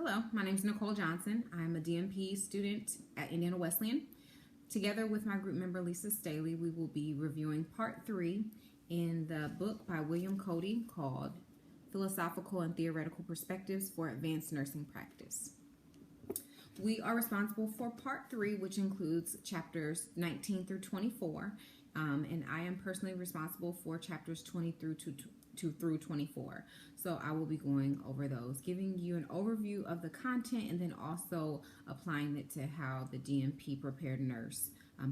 Hello, my name is Nicole Johnson. I'm a DMP student at Indiana Wesleyan. Together with my group member Lisa Staley, we will be reviewing part 3 in the book by William Cody called Philosophical and Theoretical Perspectives for Advanced Nursing Practice. We are responsible for part 3, which includes chapters 19 through 24, and I am personally responsible for chapters 20 through 24. So I will be going over those, giving you an overview of the content and then also applying it to how the DMP prepared nurse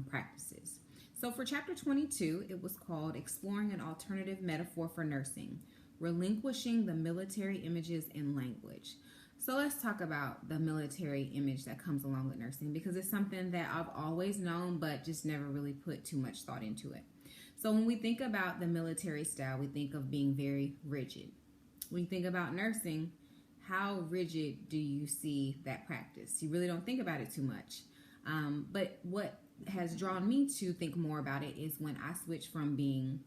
practices. So for chapter 22, it was called Exploring an Alternative Metaphor for Nursing, Relinquishing the Military Images in Language. So let's talk about the military image that comes along with nursing, because it's something that I've always known but just never really put too much thought into it. So when we think about the military style, we think of being very rigid. When you think about nursing, how rigid do you see that practice? You really don't think about it too much. But what has drawn me to think more about it is when I switched from being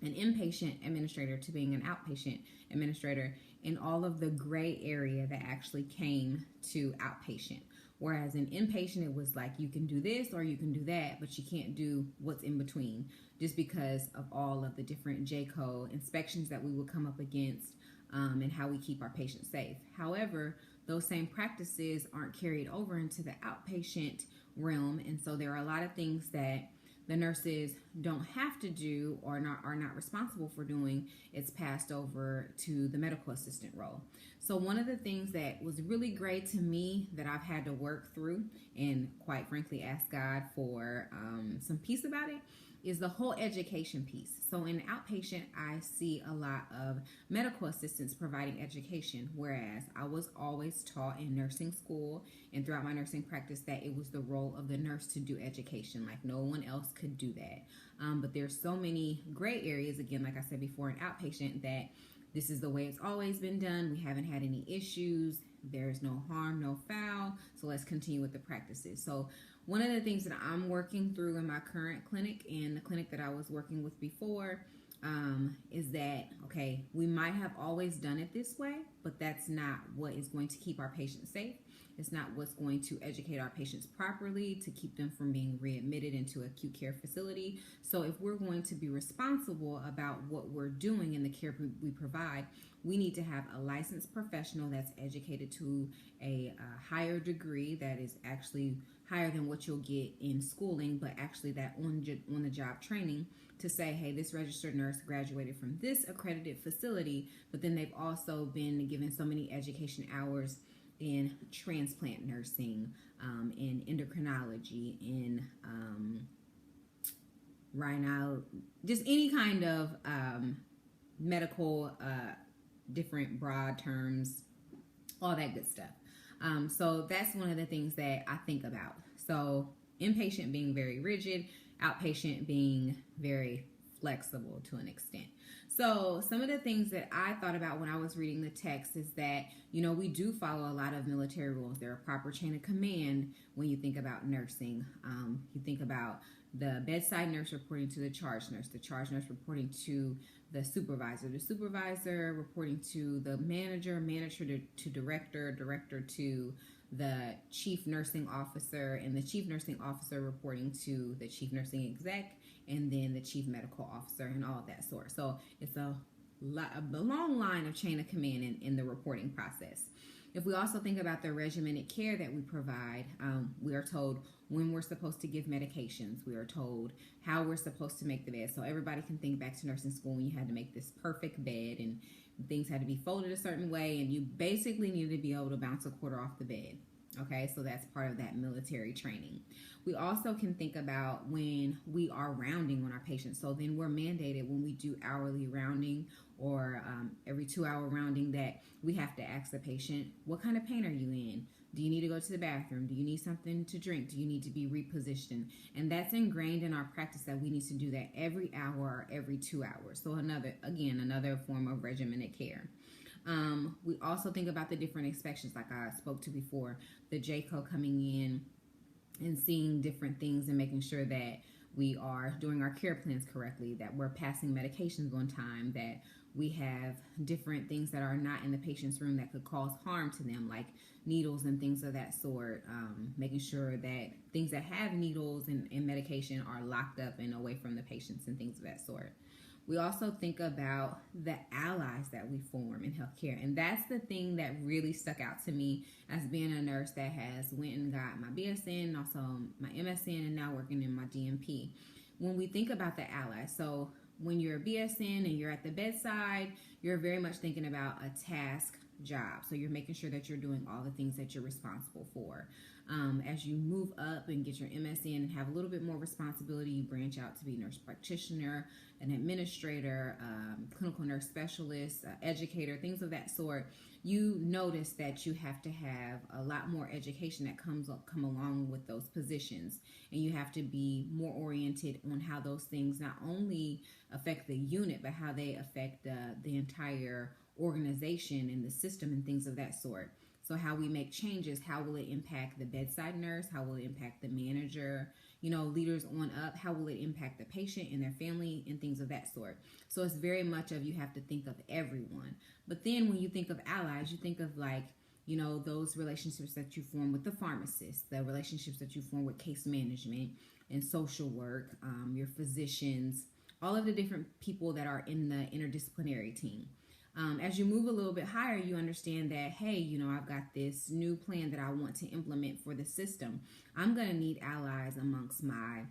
an inpatient administrator to being an outpatient administrator, and all of the gray area that actually came to outpatient. Whereas in inpatient, it was like you can do this or you can do that, but you can't do what's in between, just because of all of the different J-code inspections that we would come up against and how we keep our patients safe. However, those same practices aren't carried over into the outpatient realm, and so there are a lot of things that the nurses don't have to do or are not responsible for doing. It's passed over to the medical assistant role. So one of the things that was really great to me that I've had to work through and quite frankly ask God for some peace about it is the whole education piece. So in outpatient, I see a lot of medical assistants providing education, whereas I was always taught in nursing school and throughout my nursing practice that it was the role of the nurse to do education, like no one else could do that. But there's so many gray areas, again, like I said before, in outpatient, that this is the way it's always been done. We haven't had any issues. There's no harm, no foul. So let's continue with the practices. So one of the things that I'm working through in my current clinic and the clinic that I was working with before is that, okay, we might have always done it this way, but that's not what is going to keep our patients safe. It's not what's going to educate our patients properly to keep them from being readmitted into an acute care facility. So if we're going to be responsible about what we're doing in the care we provide, we need to have a licensed professional that's educated to a higher degree that is actually higher than what you'll get in schooling, but actually that on-the-job training to say, hey, this registered nurse graduated from this accredited facility, but then they've also been given so many education hours in transplant nursing, in endocrinology, in just any kind of medical, different broad terms, all that good stuff. So that's one of the things that I think about. So inpatient being very rigid, outpatient being very flexible to an extent. So some of the things that I thought about when I was reading the text is that, you know, we do follow a lot of military rules. There are proper chain of command when you think about nursing. You think about the bedside nurse reporting to the charge nurse reporting to the supervisor reporting to the manager to director to the chief nursing officer, and the chief nursing officer reporting to the chief nursing exec, and then the chief medical officer, and all of that sort. So it's a long line of chain of command in the reporting process. If we also think about the regimented care that we provide, we are told when we're supposed to give medications. We are told how we're supposed to make the bed. So everybody can think back to nursing school when you had to make this perfect bed and things had to be folded a certain way, and you basically needed to be able to bounce a quarter off the bed. Okay, so that's part of that military training. We also can think about when we are rounding on our patients. So then we're mandated when we do hourly rounding or every 2-hour rounding that we have to ask the patient, what kind of pain are you in? Do you need to go to the bathroom? Do you need something to drink? Do you need to be repositioned? And that's ingrained in our practice that we need to do that every hour or every 2 hours. So another form of regimented care. We also think about the different inspections like I spoke to before, the J-code coming in and seeing different things and making sure that we are doing our care plans correctly, that we're passing medications on time, that We have different things that are not in the patient's room that could cause harm to them, like needles and things of that sort. Making sure that things that have needles and medication are locked up and away from the patients and things of that sort. We also think about the allies that we form in healthcare. And that's the thing that really stuck out to me as being a nurse that has went and got my BSN, also my MSN, and now working in my DMP. When we think about the allies, so when you're a BSN and you're at the bedside, you're very much thinking about a task job. So you're making sure that you're doing all the things that you're responsible for. As you move up and get your MSN and have a little bit more responsibility, you branch out to be a nurse practitioner, an administrator, clinical nurse specialist, educator, things of that sort. You notice that you have to have a lot more education that come along with those positions, and you have to be more oriented on how those things not only affect the unit, but how they affect the entire organization and the system and things of that sort. So how we make changes, how will it impact the bedside nurse? How will it impact the manager? Leaders on up, how will it impact the patient and their family and things of that sort? So it's very much of you have to think of everyone. But then when you think of allies, you think of those relationships that you form with the pharmacist, the relationships that you form with case management and social work, your physicians, all of the different people that are in the interdisciplinary team. As you move a little bit higher, you understand that, hey, I've got this new plan that I want to implement for the system. I'm going to need allies amongst my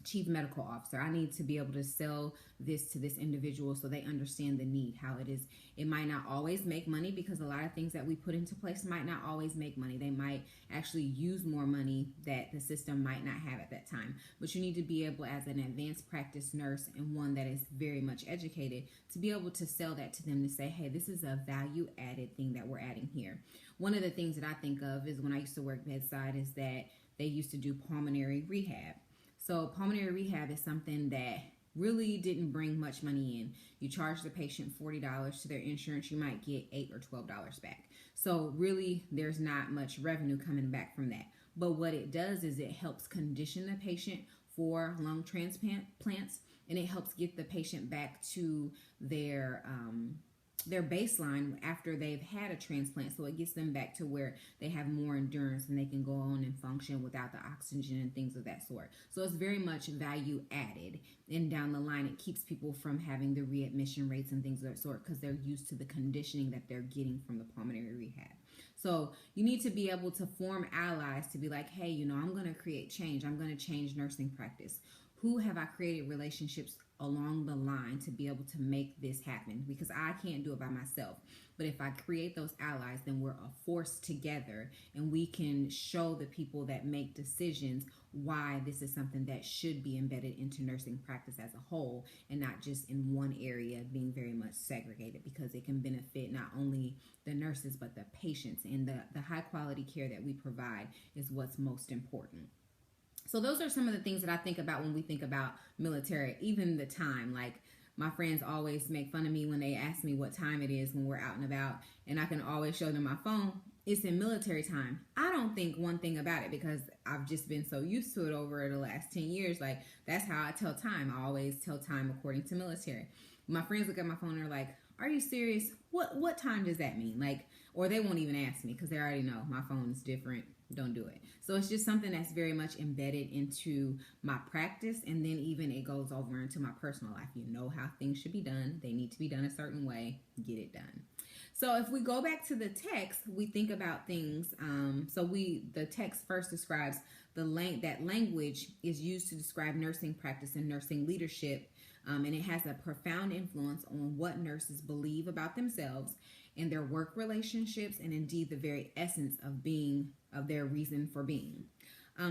chief medical officer. I need to be able to sell this to this individual so they understand the need, how it is. It might not always make money because a lot of things that we put into place might not always make money. They might actually use more money that the system might not have at that time. But you need to be able, as an advanced practice nurse and one that is very much educated, to be able to sell that to them, to say, hey, this is a value added thing that we're adding here. One of the things that I think of is when I used to work bedside is that they used to do pulmonary rehab. So pulmonary rehab is something that really didn't bring much money in. You charge the patient $40 to their insurance, you might get $8 or $12 back. So really, there's not much revenue coming back from that. But what it does is it helps condition the patient for lung transplants, and it helps get the patient back to their baseline after they've had a transplant. So it gets them back to where they have more endurance and they can go on and function without the oxygen and things of that sort. So it's very much value added. And down the line, it keeps people from having the readmission rates and things of that sort because they're used to the conditioning that they're getting from the pulmonary rehab. So you need to be able to form allies to be like, hey, I'm going to create change. I'm going to change nursing practice. Who have I created relationships along the line to be able to make this happen? Because I can't do it by myself. But if I create those allies, then we're a force together, and we can show the people that make decisions why this is something that should be embedded into nursing practice as a whole, and not just in one area being very much segregated, because it can benefit not only the nurses but the patients, and the high quality care that we provide is what's most important. So those are some of the things that I think about when we think about military, even the time. Like, my friends always make fun of me when they ask me what time it is when we're out and about, and I can always show them my phone. It's in military time. I don't think one thing about it because I've just been so used to it over the last 10 years. Like, that's how I tell time. I always tell time according to military. My friends look at my phone and they're like, are you serious? What time does that mean? Like, or they won't even ask me because they already know my phone is different. Don't do it. So it's just something that's very much embedded into my practice, and then even it goes over into my personal life. You know how things should be done. They need to be done a certain way. Get it done. So if we go back to the text, we think about things. The text first describes that language is used to describe nursing practice and nursing leadership, and it has a profound influence on what nurses believe about themselves and their work relationships, and indeed the very essence of their reason for being.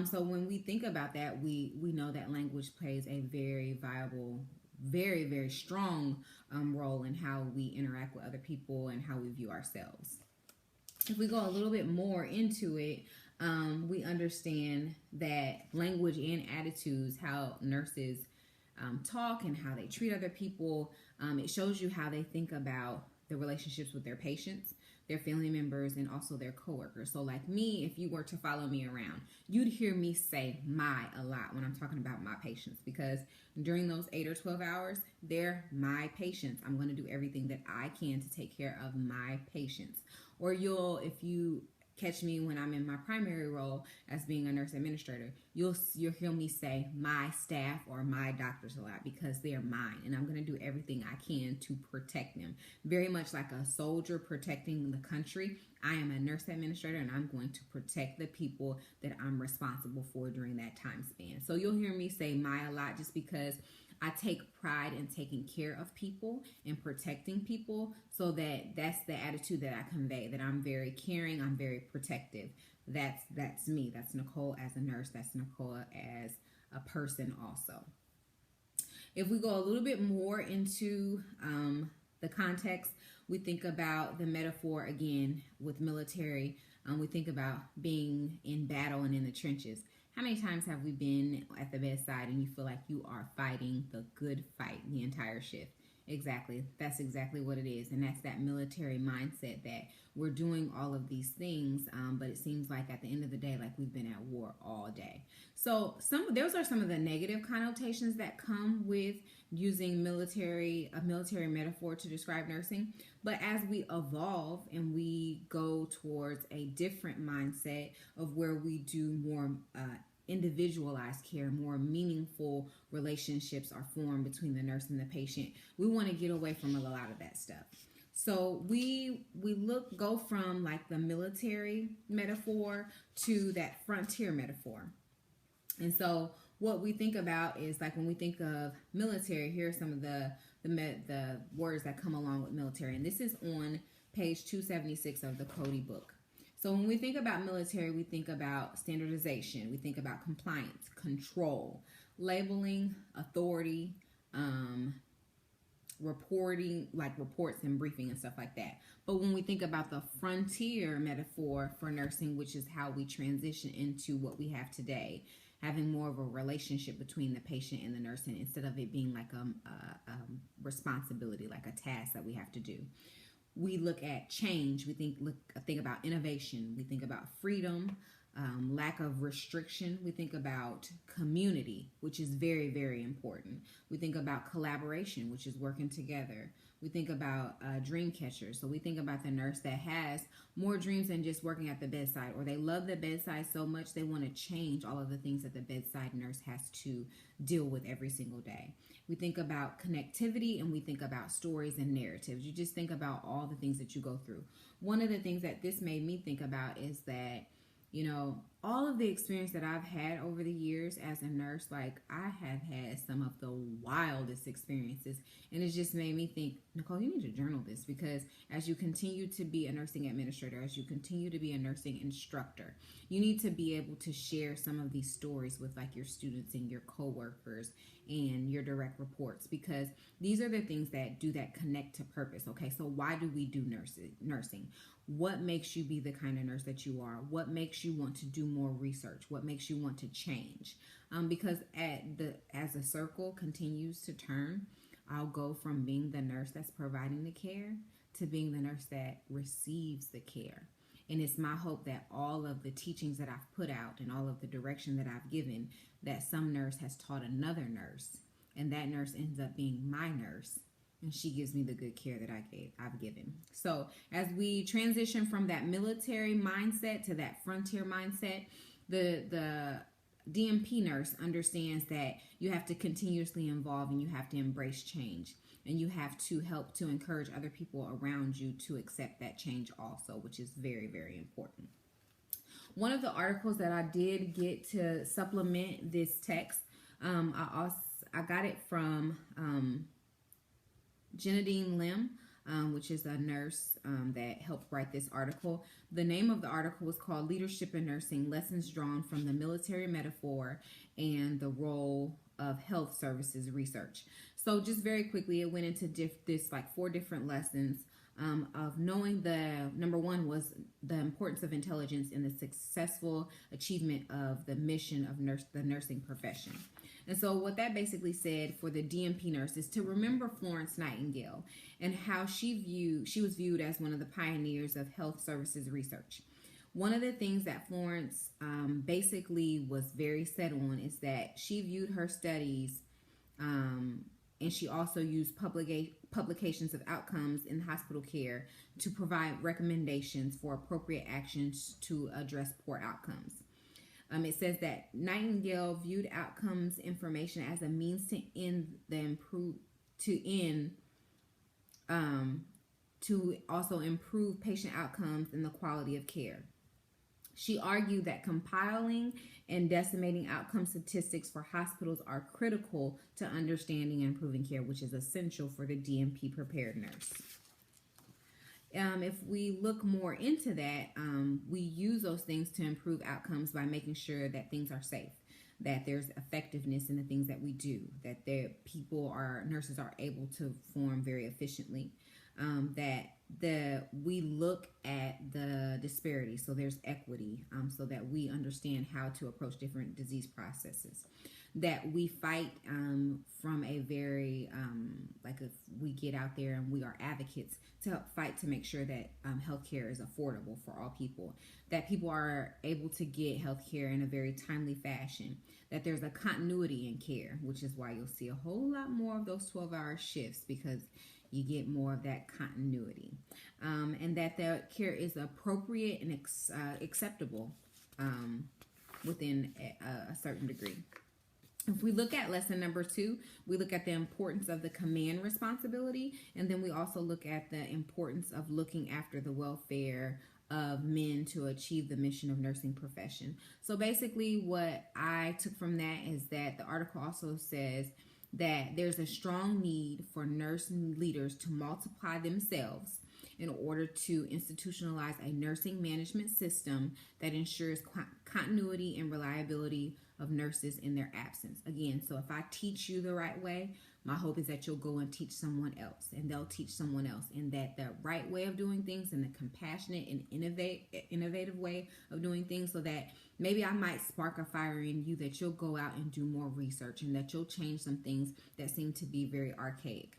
So when we think about that, we know that language plays a very viable, very, very strong role in how we interact with other people and how we view ourselves. If we go a little bit more into it, we understand that language and attitudes, how nurses talk and how they treat other people, it shows you how they think about the relationships with their patients, their family members, and also their coworkers. So like me, if you were to follow me around, you'd hear me say my a lot when I'm talking about my patients, because during those 8 or 12 hours, they're my patients. I'm going to do everything that I can to take care of my patients. Or if you catch me when I'm in my primary role as being a nurse administrator, you'll hear me say my staff or my doctors a lot, because they're mine, and I'm going to do everything I can to protect them. Very much like a soldier protecting the country, I am a nurse administrator, and I'm going to protect the people that I'm responsible for during that time span. So you'll hear me say my a lot, just because I take pride in taking care of people and protecting people. So that's the attitude that I convey, that I'm very caring, I'm very protective. That's me. That's Nicole as a nurse. That's Nicole as a person also. If we go a little bit more into the context, we think about the metaphor again with military. We think about being in battle and in the trenches. How many times have we been at the bedside and you feel like you are fighting the good fight the entire shift? Exactly. That's exactly what it is. And that's that military mindset, that we're doing all of these things, but it seems like at the end of the day, like we've been at war all day. So those are some of the negative connotations that come with using a military metaphor to describe nursing. But as we evolve and we go towards a different mindset of where we do more individualized care, more meaningful relationships are formed between the nurse and the patient, we want to get away from a lot of that stuff. So we go from like the military metaphor to that frontier metaphor. And so what we think about is, like, when we think of military, here are some of the words that come along with military. And this is on page 276 of the Cody book. So when we think about military, we think about standardization, we think about compliance, control, labeling, authority, reporting, like reports and briefing and stuff like that. But when we think about the frontier metaphor for nursing, which is how we transition into what we have today, having more of a relationship between the patient and the nurse, and instead of it being like a responsibility, like a task that we have to do. We look at change. We think about innovation. We think about freedom, lack of restriction. We think about community, which is very, very important. We think about collaboration, which is working together. We think about dream catchers. So we think about the nurse that has more dreams than just working at the bedside, or they love the bedside so much they want to change all of the things that the bedside nurse has to deal with every single day. We think about connectivity, and we think about stories and narratives. You just think about all the things that you go through. One of the things that this made me think about is that, you know, all of the experience that I've had over the years as a nurse, like, I have had some of the wildest experiences. And it just made me think, Nicole, you need to journal this, because as you continue to be a nursing administrator, as you continue to be a nursing instructor, you need to be able to share some of these stories with, like, your students and your coworkers and your direct reports, because these are the things that connect to purpose. Okay, so why do we do nursing? What makes you be the kind of nurse that you are? What makes you want to do more research? What makes you want to change? Because as the circle continues to turn, I'll go from being the nurse that's providing the care to being the nurse that receives the care. And it's my hope that all of the teachings that I've put out and all of the direction that I've given, that some nurse has taught another nurse, and that nurse ends up being my nurse, and she gives me the good care that I've given. So as we transition from that military mindset to that frontier mindset, the DMP nurse understands that you have to continuously evolve, and you have to embrace change, and you have to help to encourage other people around you to accept that change also, which is very, very important. One of the articles that I did get to supplement this text, I got it from Jenadine Lim, which is a nurse that helped write this article. The name of the article was called Leadership in Nursing, Lessons Drawn from the Military Metaphor and the Role of Health Services Research. So just very quickly, it went into this like 4 different lessons of knowing number 1 was the importance of intelligence in the successful achievement of the mission of the nursing profession. And so what that basically said for the DMP nurse is to remember Florence Nightingale and how she was viewed as one of the pioneers of health services research. One of the things that Florence basically was very set on is that she viewed her studies and she also used publications of outcomes in hospital care to provide recommendations for appropriate actions to address poor outcomes. It says that Nightingale viewed outcomes information as a means to also improve patient outcomes and the quality of care. She argued that compiling and decimating outcome statistics for hospitals are critical to understanding and improving care, which is essential for the DMP prepared nurse. If we look more into that, we use those things to improve outcomes by making sure that things are safe, that there's effectiveness in the things that we do, that nurses are able to perform very efficiently, that we look at the disparity, so there's equity, so that we understand how to approach different disease processes, that we fight from a very, like if we get out there and we are advocates to help fight to make sure that healthcare is affordable for all people, that people are able to get healthcare in a very timely fashion, that there's a continuity in care, which is why you'll see a whole lot more of those 12-hour shifts, because you get more of that continuity, and that the care is appropriate and acceptable within a certain degree. If we look at lesson number 2, we look at the importance of the command responsibility, and then we also look at the importance of looking after the welfare of men to achieve the mission of nursing profession. So basically what I took from that is that the article also says that there's a strong need for nurse leaders to multiply themselves in order to institutionalize a nursing management system that ensures continuity and reliability of nurses in their absence. Again, so if I teach you the right way, my hope is that you'll go and teach someone else, and they'll teach someone else, and that the right way of doing things and the compassionate and innovative way of doing things, so that maybe I might spark a fire in you that you'll go out and do more research, and that you'll change some things that seem to be very archaic.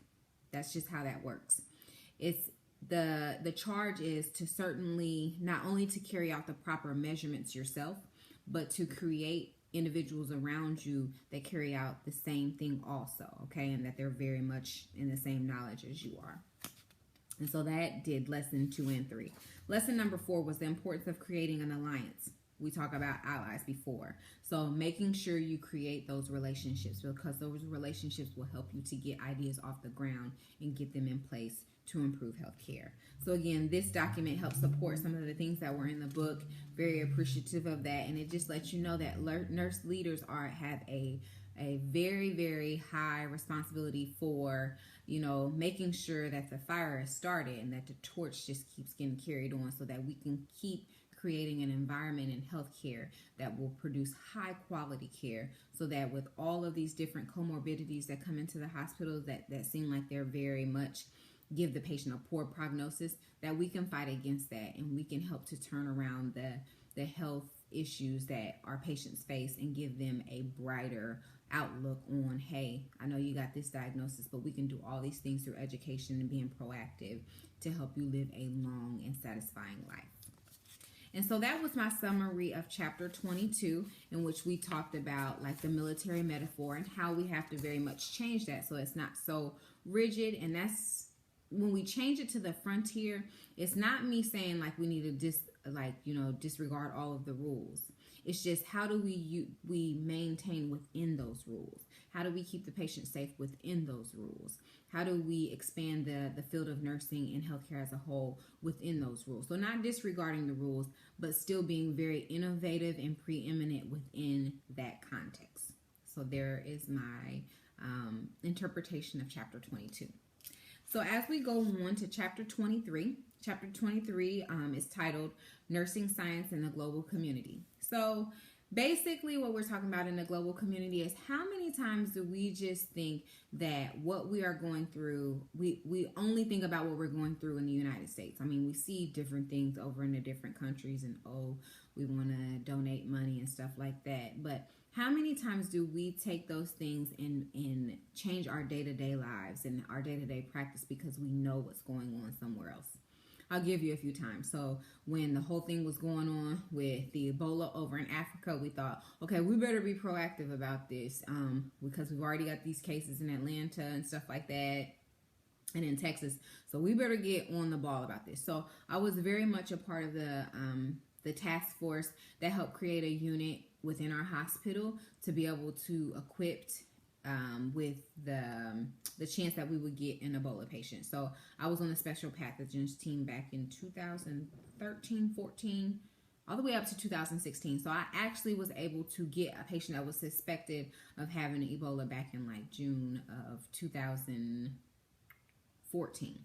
That's just how that works. It's the charge is to certainly not only to carry out the proper measurements yourself, but to create individuals around you that carry out the same thing also, okay, and that they're very much in the same knowledge as you are. And so that did lesson 2 and 3. Lesson number 4 was the importance of creating an alliance. We talked about allies before. So making sure you create those relationships, because those relationships will help you to get ideas off the ground and get them in place to improve healthcare. So again, this document helps support some of the things that were in the book. Very appreciative of that, and it just lets you know that nurse leaders have a very, very high responsibility for, making sure that the fire is started and that the torch just keeps getting carried on, so that we can keep creating an environment in healthcare that will produce high quality care, so that with all of these different comorbidities that come into the hospitals that seem like they're very much give the patient a poor prognosis, that we can fight against that, and we can help to turn around the health issues that our patients face and give them a brighter outlook on, hey, I know you got this diagnosis, but we can do all these things through education and being proactive to help you live a long and satisfying life. And so that was my summary of chapter 22, in which we talked about like the military metaphor and how we have to very much change that so it's not so rigid. And that's when we change it to the frontier, it's not me saying like we need to disregard all of the rules. It's just how do we maintain within those rules? How do we keep the patient safe within those rules? How do we expand the field of nursing and healthcare as a whole within those rules? So not disregarding the rules, but still being very innovative and preeminent within that context. So there is my interpretation of chapter 22. So as we go on to chapter 23 is titled Nursing Science in the Global Community. So basically what we're talking about in the global community is how many times do we just think that what we are going through, we only think about what we're going through in the United States. I mean, we see different things over in the different countries and we want to donate money and stuff like that. But how many times do we take those things and change our day-to-day lives and our day-to-day practice because we know what's going on somewhere else? I'll give you a few times. So when the whole thing was going on with the Ebola over in Africa, we thought, okay, we better be proactive about this because we've already got these cases in Atlanta and stuff like that and in Texas. So we better get on the ball about this. So I was very much a part of the task force that helped create a unit within our hospital to be able to equip with the chance that we would get an Ebola patient. So I was on the special pathogens team back in 2013, 14, all the way up to 2016. So I actually was able to get a patient that was suspected of having Ebola back in like June of 2014.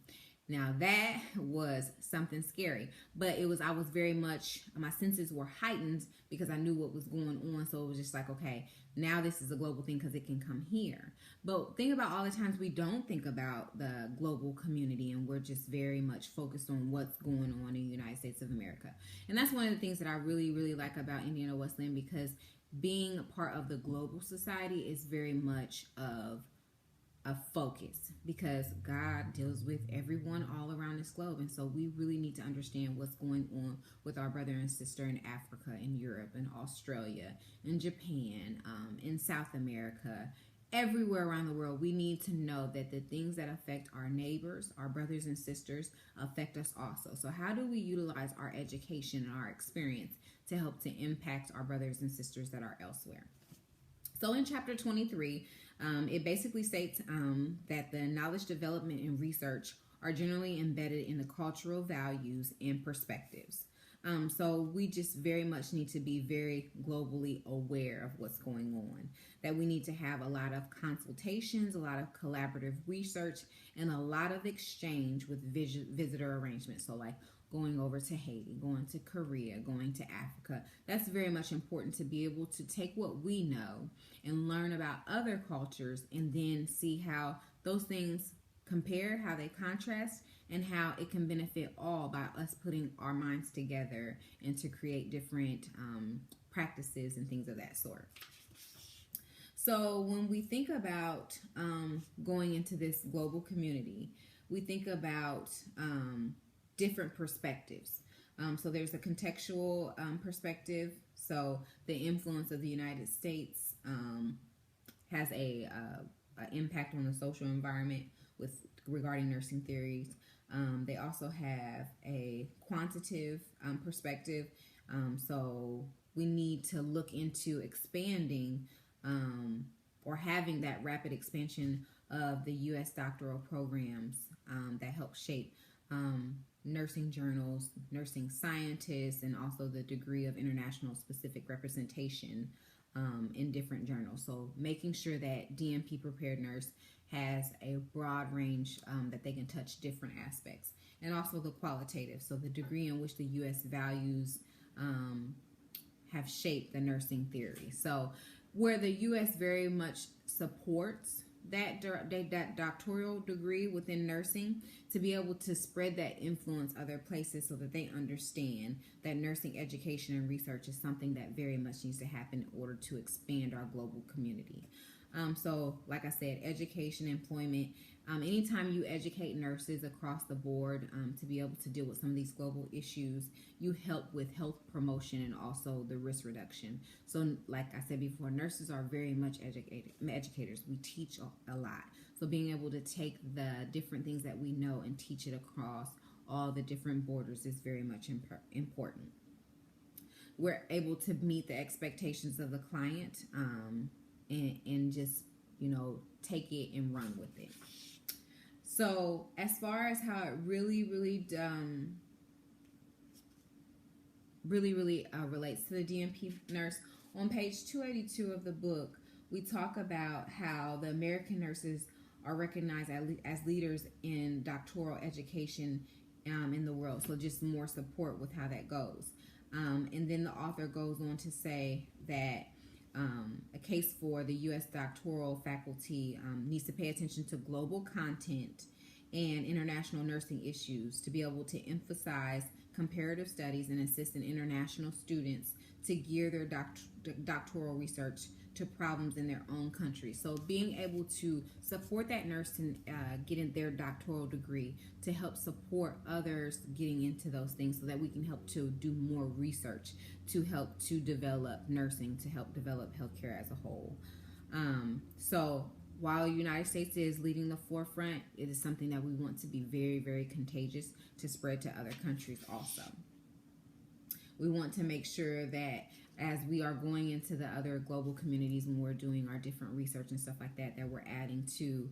Now that was something scary, but I was very much, my senses were heightened because I knew what was going on. So it was just like, okay, now this is a global thing because it can come here. But think about all the times we don't think about the global community and we're just very much focused on what's going on in the United States of America. And that's one of the things that I really, really like about Indiana Wesleyan, because being a part of the global society is very much of a focus, because God deals with everyone all around this globe, and so we really need to understand what's going on with our brother and sister in Africa, in Europe, in Australia, in Japan, in South America, everywhere around the world. We need to know that the things that affect our neighbors, our brothers and sisters, affect us also. So how do we utilize our education and our experience to help to impact our brothers and sisters that are elsewhere? So in chapter 23, it basically states that the knowledge development and research are generally embedded in the cultural values and perspectives. So we just very much need to be very globally aware of what's going on, that we need to have a lot of consultations, a lot of collaborative research, and a lot of exchange with visitor arrangements. So like going over to Haiti, going to Korea, going to Africa. That's very much important, to be able to take what we know and learn about other cultures and then see how those things compare, how they contrast, and how it can benefit all by us putting our minds together and to create different practices and things of that sort. So when we think about going into this global community, we think about different perspectives. So there's a contextual perspective. So the influence of the United States has a impact on the social environment regarding nursing theories. They also have a quantitative perspective. So we need to look into expanding or having that rapid expansion of the U.S. doctoral programs that help shape nursing journals, nursing scientists, and also the degree of international specific representation in different journals. So making sure that DNP Prepared Nurse has a broad range that they can touch different aspects. And also the qualitative, so the degree in which the U.S. values have shaped the nursing theory. So where the U.S. very much supports that doctoral degree within nursing, to be able to spread that influence other places so that they understand that nursing education and research is something that very much needs to happen in order to expand our global community. So like I said, education, employment, anytime you educate nurses across the board to be able to deal with some of these global issues, you help with health promotion and also the risk reduction. So like I said before, nurses are very much educators. We teach a lot. So being able to take the different things that we know and teach it across all the different borders is very much important. We're able to meet the expectations of the client and just, take it and run with it. So as far as how it really relates to the DNP nurse, on page 282 of the book, we talk about how the American nurses are recognized as leaders in doctoral education in the world. So just more support with how that goes. And then the author goes on to say that a case for the U.S. doctoral faculty needs to pay attention to global content and international nursing issues to be able to emphasize comparative studies and assist in international students to gear their doctoral research to problems in their own country. So being able to support that nurse in getting their doctoral degree to help support others getting into those things so that we can help to do more research to help to develop nursing, to help develop healthcare as a whole. So while the United States is leading the forefront, it is something that we want to be very, very contagious to spread to other countries also. We want to make sure that as we are going into the other global communities and we're doing our different research and stuff like that, that we're adding to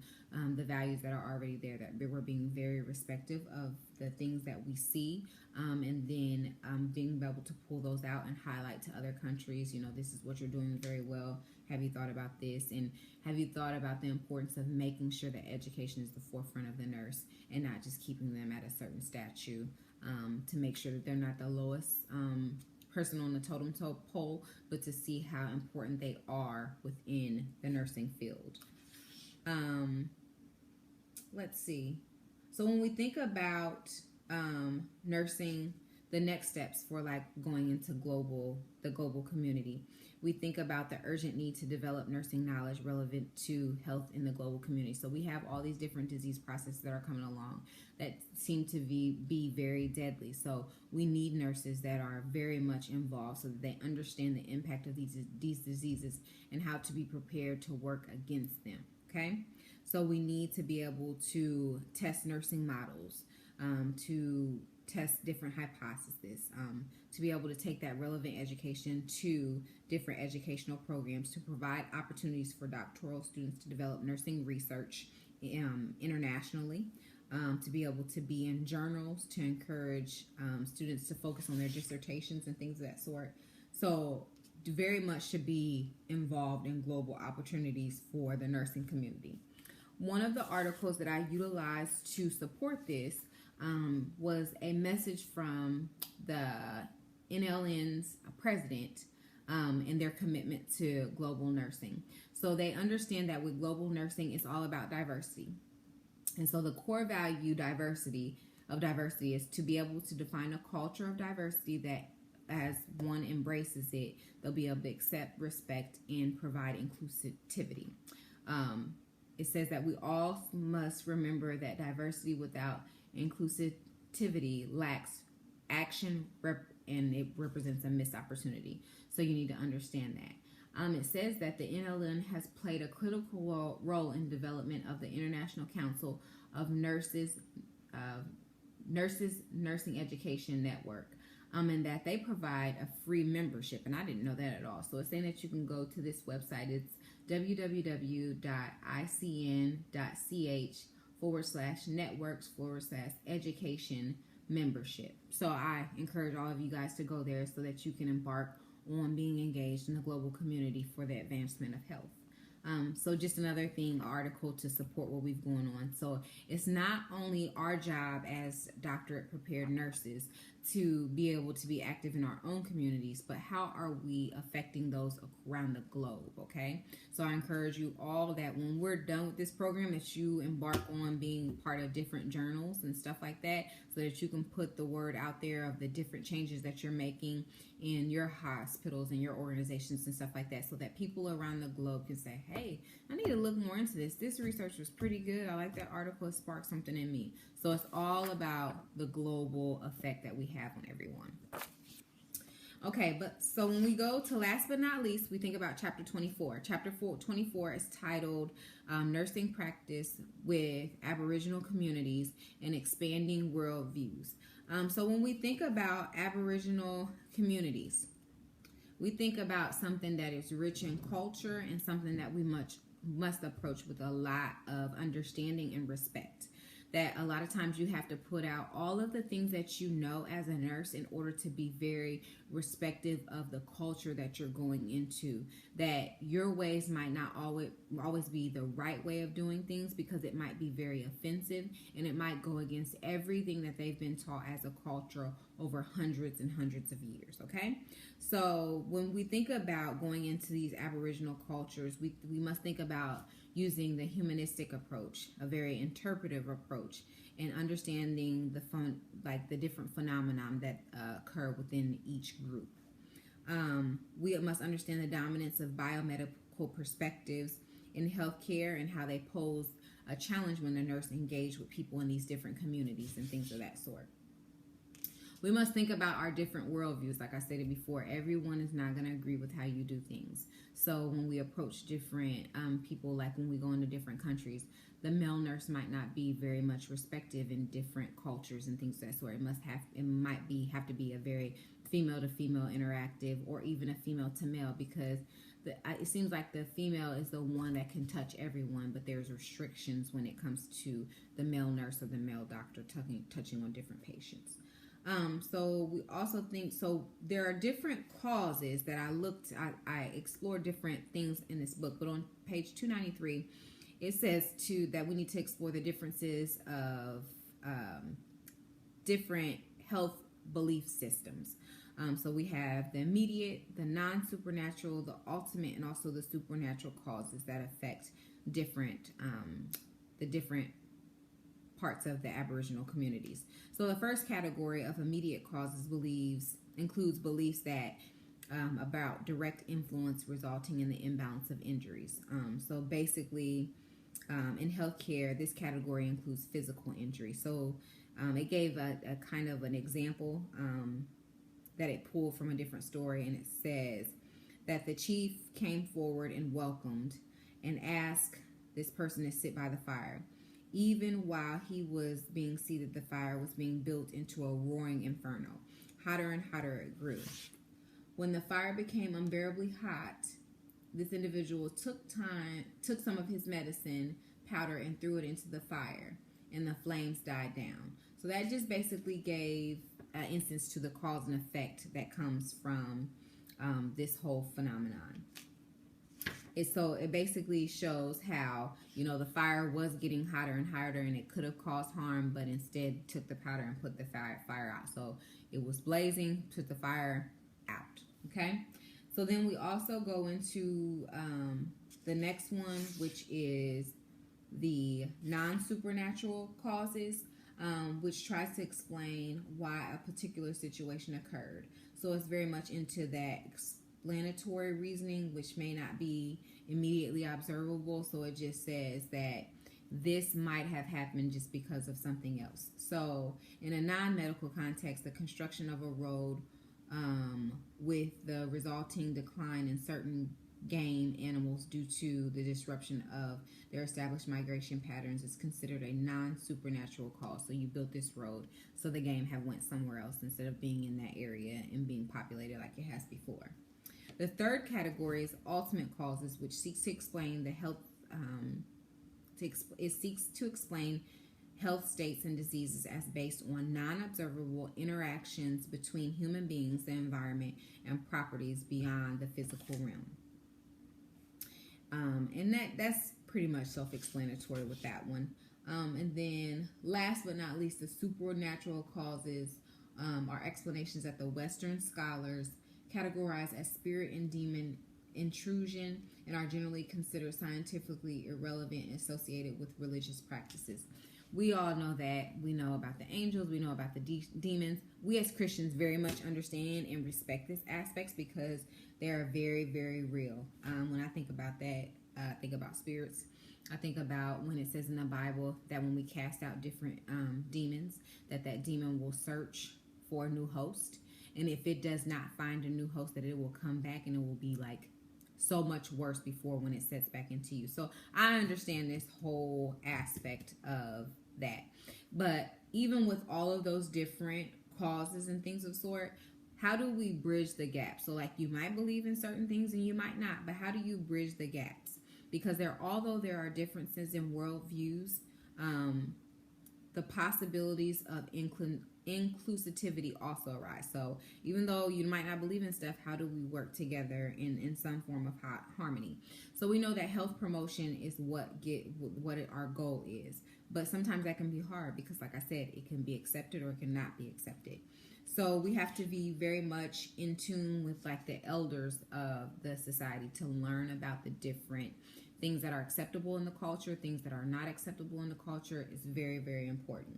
the values that are already there, that we're being very respectful of the things that we see, and then being able to pull those out and highlight to other countries, this is what you're doing very well. Have you thought about this? And have you thought about the importance of making sure that education is the forefront of the nurse and not just keeping them at a certain statue, to make sure that they're not the lowest person on the totem pole, but to see how important they are within the nursing field. Let's see. So when we think about nursing, the next steps for like going into the global community, we think about the urgent need to develop nursing knowledge relevant to health in the global community. So we have all these different disease processes that are coming along that seem to be very deadly. So we need nurses that are very much involved so that they understand the impact of these diseases and how to be prepared to work against them, okay? So we need to be able to test nursing models, to test different hypotheses, to be able to take that relevant education to different educational programs to provide opportunities for doctoral students to develop nursing research internationally, to be able to be in journals, to encourage students to focus on their dissertations and things of that sort. So very much should be involved in global opportunities for the nursing community. One of the articles that I utilized to support this was a message from the NLN's president and their commitment to global nursing. So they understand that with global nursing, it's all about diversity. And so the core value of diversity is to be able to define a culture of diversity that as one embraces it, they'll be able to accept, respect, and provide inclusivity. It says that we all must remember that diversity without inclusivity lacks action and it represents a missed opportunity. So you need to understand that. It says that the NLN has played a critical role in development of the International Council of Nurses Nursing Education Network, and that they provide a free membership. And I didn't know that at all. So it's saying that you can go to this website. It's www.icn.ch/networks/education membership. So I encourage all of you guys to go there so that you can embark on being engaged in the global community for the advancement of health. So just another article to support what we've going on. So it's not only our job as doctorate prepared nurses to be able to be active in our own communities, but how are we affecting those around the globe, okay? So I encourage you all that when we're done with this program, that you embark on being part of different journals and stuff like that, so that you can put the word out there of the different changes that you're making in your hospitals and your organizations and stuff like that, so that people around the globe can say, hey, I need to look more into this. This research was pretty good. I like that article. It sparked something in me. So it's all about the global effect that we have on everyone. Okay, but so when we go to last but not least, we think about chapter 24. Chapter 24 is titled Nursing Practice with Aboriginal Communities and Expanding Worldviews. So when we think about Aboriginal communities, we think about something that is rich in culture and something that we must approach with a lot of understanding and respect. That a lot of times you have to put out all of the things that you know as a nurse in order to be very respective of the culture that you're going into. That your ways might not always be the right way of doing things, because it might be very offensive and it might go against everything that they've been taught as a culture over hundreds and hundreds of years. Okay, so when we think about going into these Aboriginal cultures, we must think about using the humanistic approach, a very interpretive approach, and understanding the different phenomenon that occur within each group. We must understand the dominance of biomedical perspectives in healthcare and how they pose a challenge when a nurse engage with people in these different communities and things of that sort. We must think about our different worldviews. Like I stated before, everyone is not going to agree with how you do things. So when we approach different people, like when we go into different countries, the male nurse might not be very much respected in different cultures and things of that sort. It might have to be a very female to female interactive, or even a female to male, because it seems like the female is the one that can touch everyone, but there's restrictions when it comes to the male nurse or the male doctor touching on different patients. So we also think, so there are different causes that I explored different things in this book, but on page 293, it says that we need to explore the differences of different health belief systems. So we have the immediate, the non-supernatural, the ultimate, and also the supernatural causes that affect the different parts of the Aboriginal communities. So the first category of immediate causes includes beliefs that about direct influence resulting in the imbalance of injuries. So basically, in healthcare, this category includes physical injury. So it gave a kind of an example that it pulled from a different story, and it says that the chief came forward and welcomed and asked this person to sit by the fire. Even while he was being seated, the fire was being built into a roaring inferno. Hotter and hotter it grew. When the fire became unbearably hot, this individual took some of his medicine powder and threw it into the fire, and the flames died down. So that just basically gave an instance to the cause and effect that comes from this whole phenomenon. So it basically shows how, the fire was getting hotter and hotter, and it could have caused harm, but instead took the powder and put the fire out. So it was blazing, took the fire out. Okay. So then we also go into the next one, which is the non-supernatural causes, which tries to explain why a particular situation occurred. So it's very much into that explanatory reasoning, which may not be immediately observable. So it just says that this might have happened just because of something else. So in a non-medical context, the construction of a road with the resulting decline in certain game animals due to the disruption of their established migration patterns is considered a non-supernatural cause. So you built this road so the game have went somewhere else instead of being in that area and being populated like it has before. The third category is ultimate causes, which seeks to explain the health. It seeks to explain health states and diseases as based on non-observable interactions between human beings, the environment, and properties beyond the physical realm. And that's pretty much self-explanatory with that one. And then last but not least, the supernatural causes are explanations that the Western scholars categorize as spirit and demon intrusion and are generally considered scientifically irrelevant and associated with religious practices. We all know that. We know about the angels. We know about the demons. We as Christians very much understand and respect these aspects because they are very, very real. When I think about that, I think about spirits. I think about when it says in the Bible that when we cast out different demons, that demon will search for a new host. And if it does not find a new host, that it will come back and it will be like so much worse before when it sets back into you. So I understand this whole aspect of that. But even with all of those different causes and things of sort, how do we bridge the gap? So like you might believe in certain things and you might not, but how do you bridge the gaps? Because although there are differences in worldviews, the possibilities of inclusivity also arise. So even though you might not believe in stuff, how do we work together in some form of harmony? So we know that health promotion is what our goal is, but sometimes that can be hard because, like I said, it can be accepted or it cannot be accepted. So we have to be very much in tune with like the elders of the society to learn about the different things that are acceptable in the culture, things that are not acceptable in the culture is very, very important.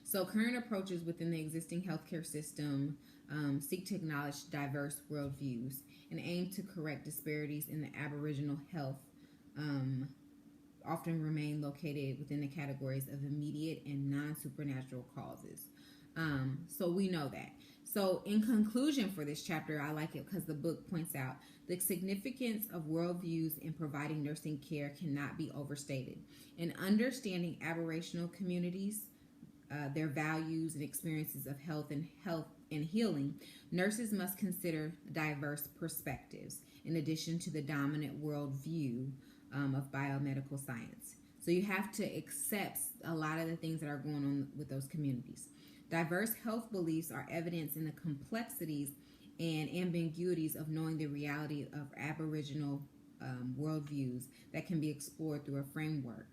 So current approaches within the existing healthcare system seek to acknowledge diverse worldviews and aim to correct disparities in the Aboriginal health often remain located within the categories of immediate and non-supernatural causes. So we know that. So in conclusion for this chapter, I like it because the book points out the significance of worldviews in providing nursing care cannot be overstated. In understanding Aboriginal communities, their values and experiences of health and healing, nurses must consider diverse perspectives in addition to the dominant worldview of biomedical science. So you have to accept a lot of the things that are going on with those communities. Diverse health beliefs are evidence in the complexities and ambiguities of knowing the reality of Aboriginal worldviews that can be explored through a framework.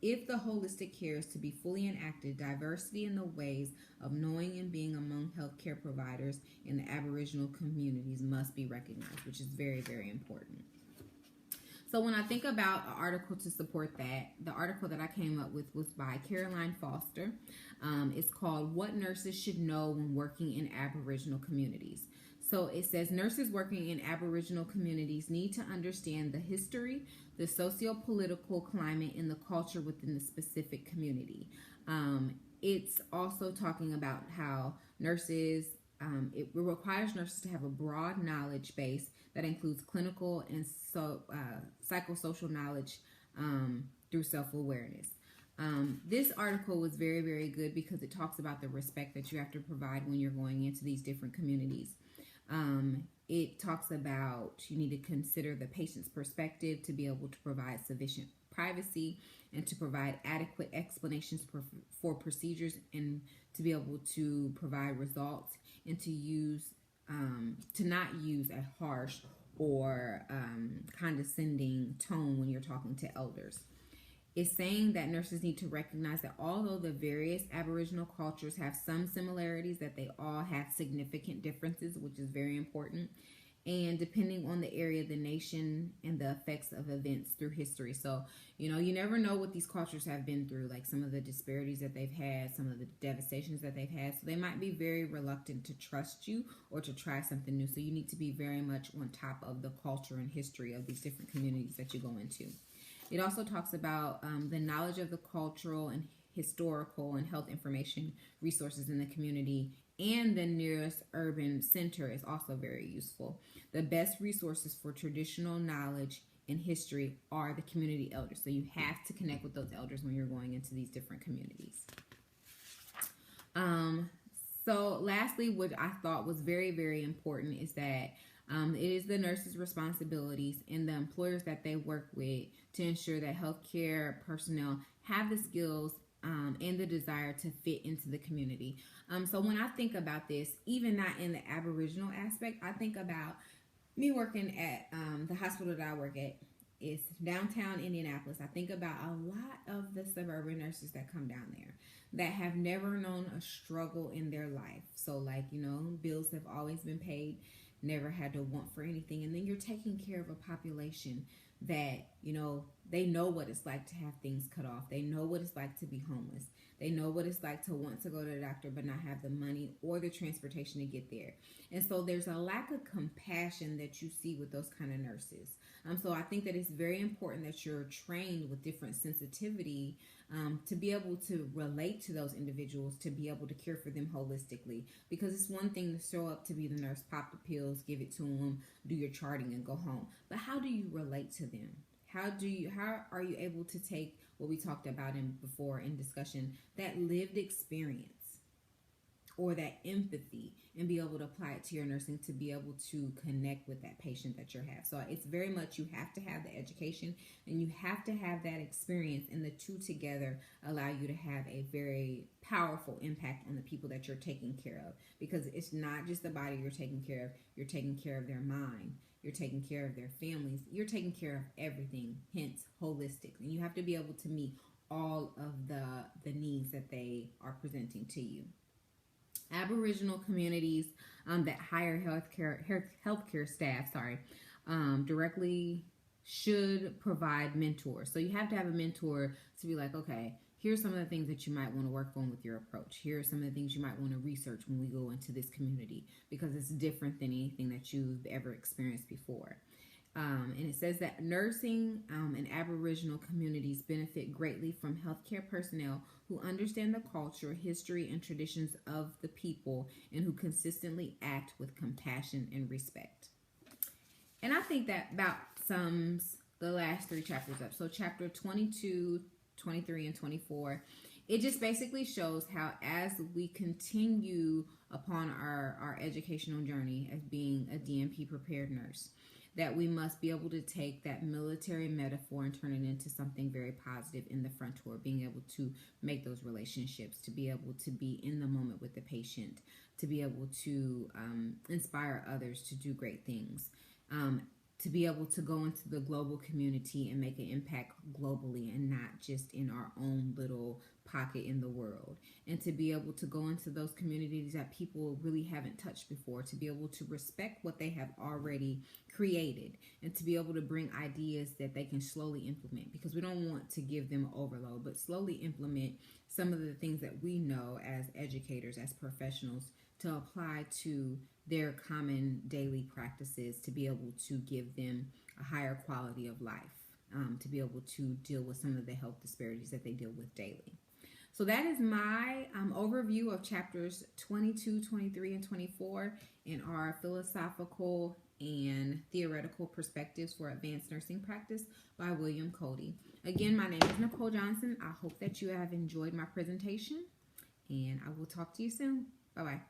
If the holistic care is to be fully enacted, diversity in the ways of knowing and being among healthcare providers in the Aboriginal communities must be recognized, which is very, very important. So when I think about an article to support that, the article that I came up with was by Caroline Foster. It's called What Nurses Should Know When Working in Aboriginal Communities. So it says nurses working in Aboriginal communities need to understand the history, the socio-political climate, and the culture within the specific community. It's also talking about how nurses, it requires nurses to have a broad knowledge base that includes clinical and psychosocial knowledge through self-awareness. This article was very, very good because it talks about the respect that you have to provide when you're going into these different communities. It talks about you need to consider the patient's perspective to be able to provide sufficient privacy and to provide adequate explanations for procedures and to be able to provide results and to not use a harsh or condescending tone when you're talking to elders. It's saying that nurses need to recognize that although the various Aboriginal cultures have some similarities, that they all have significant differences, which is very important. And depending on the area, the nation, and the effects of events through history. So, you never know what these cultures have been through, like some of the disparities that they've had, some of the devastations that they've had. So they might be very reluctant to trust you or to try something new. So you need to be very much on top of the culture and history of these different communities that you go into. It also talks about the knowledge of the cultural and historical and health information resources in the community, and the nearest urban center is also very useful. The best resources for traditional knowledge and history are the community elders. So you have to connect with those elders when you're going into these different communities. So lastly, what I thought was very, very important is that it is the nurses' responsibilities and the employers that they work with to ensure that healthcare personnel have the skills and the desire to fit into the community. So when I think about this, even not in the Aboriginal aspect, I think about me working at the hospital that I work at. It's downtown Indianapolis. I think about a lot of the suburban nurses that come down there that have never known a struggle in their life. So bills have always been paid, never had to want for anything. And then you're taking care of a population that, they know what it's like to have things cut off. They know what it's like to be homeless. They know what it's like to want to go to the doctor but not have the money or the transportation to get there. And so there's a lack of compassion that you see with those kind of nurses. So I think that it's very important that you're trained with different sensitivity to be able to relate to those individuals, to be able to care for them holistically. Because it's one thing to show up to be the nurse, pop the pills, give it to them, do your charting and go home. But how do you relate to them? How are you able to take what we talked about before in discussion, that lived experience or that empathy, and be able to apply it to your nursing to be able to connect with that patient that you have? So it's very much you have to have the education and you have to have that experience, and the two together allow you to have a very powerful impact on the people that you're taking care of, because it's not just the body you're taking care of, you're taking care of their mind. You're taking care of their families. You're taking care of everything, hence holistic. And you have to be able to meet all of the needs that they are presenting to you. Aboriginal communities that hire healthcare staff, directly should provide mentors. So you have to have a mentor to be like, okay, here's some of the things that you might want to work on with your approach. Here are some of the things you might want to research when we go into this community, because it's different than anything that you've ever experienced before. And it says that nursing and Aboriginal communities benefit greatly from healthcare personnel who understand the culture, history, and traditions of the people, and who consistently act with compassion and respect. And I think that about sums the last three chapters up. So chapter 22, 23, and 24, it just basically shows how, as we continue upon our educational journey as being a DNP prepared nurse, that we must be able to take that military metaphor and turn it into something very positive in the front door, being able to make those relationships, to be able to be in the moment with the patient, to be able to inspire others to do great things, to be able to go into the global community and make an impact globally and not just in our own little pocket in the world, and to be able to go into those communities that people really haven't touched before, to be able to respect what they have already created, and to be able to bring ideas that they can slowly implement, because we don't want to give them overload, but slowly implement some of the things that we know as educators, as professionals, to apply to their common daily practices, to be able to give them a higher quality of life, to be able to deal with some of the health disparities that they deal with daily. So that is my overview of chapters 22, 23, and 24 in our philosophical and theoretical perspectives for advanced nursing practice by William Cody. Again, my name is Nicole Johnson. I hope that you have enjoyed my presentation, and I will talk to you soon. Bye-bye.